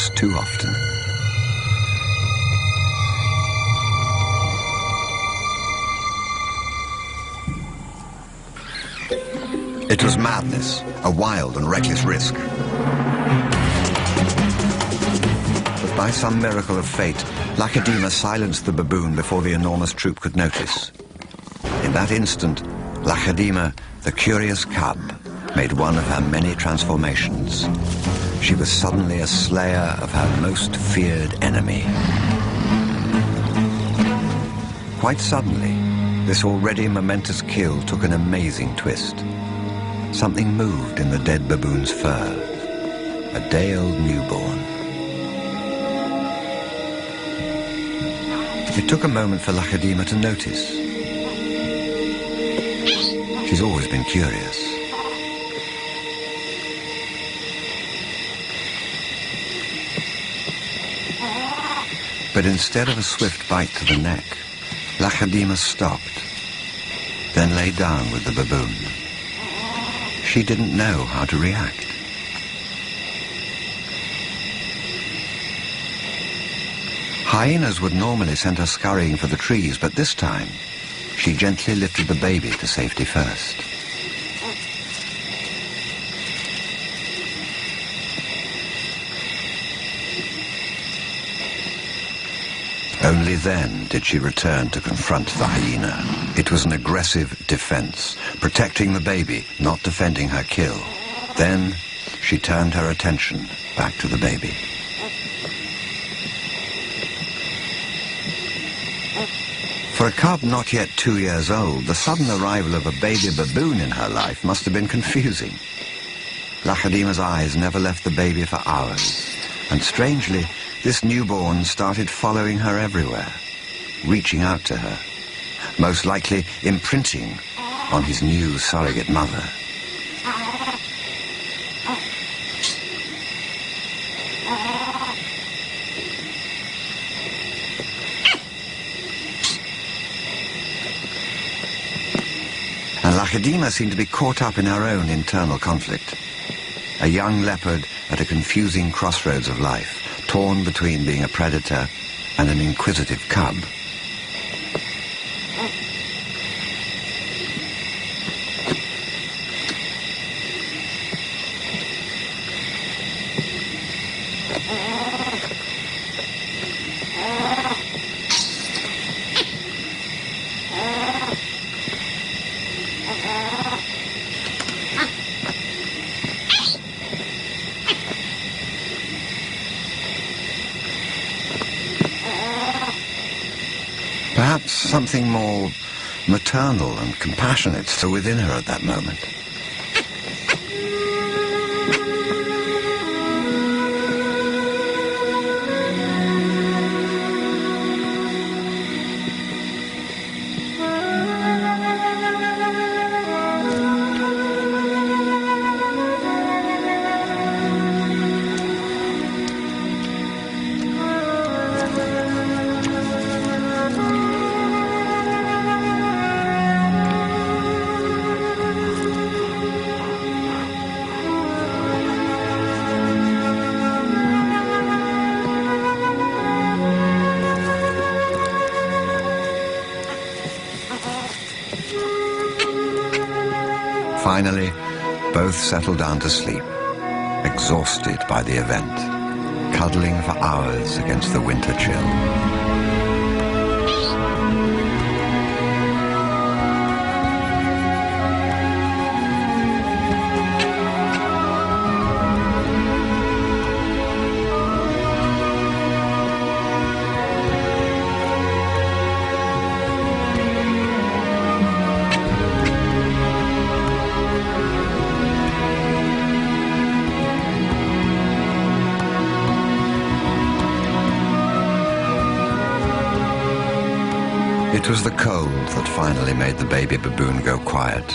perhaps too often. It was madness, a wild and reckless risk. But by some miracle of fate, Lacedaemon silenced the baboon before the enormous troop could notice. In that instant, Lacedaemon, the curious cub, made one of her many transformations. She was suddenly a slayer of her most feared enemy. Quite suddenly, this already momentous kill took an amazing twist. Something moved in the dead baboon's fur. A day-old newborn. It took a moment for Lacedaemon to notice. She's always been curious. But instead of a swift bite to the neck, Lacedaemon stopped, then lay down with the baboon. She didn't know how to react. Hyenas would normally send her scurrying for the trees, but this time, she gently lifted the baby to safety first. Only then did she return to confront the hyena. It was an aggressive defense, protecting the baby, not defending her kill. Then she turned her attention back to the baby. For a cub not yet 2 years old, the sudden arrival of a baby baboon in her life must have been confusing. Lacedaemon's eyes never left the baby for hours, and strangely, this newborn started following her everywhere, reaching out to her, most likely imprinting on his new surrogate mother. And Lacedaemon seemed to be caught up in her own internal conflict. A young leopard at a confusing crossroads of life, torn between being a predator and an inquisitive cub. Perhaps something more maternal and compassionate still within her at that moment. Finally, both settled down to sleep, exhausted by the event, cuddling for hours against the winter chill. It was the cold that finally made the baby baboon go quiet.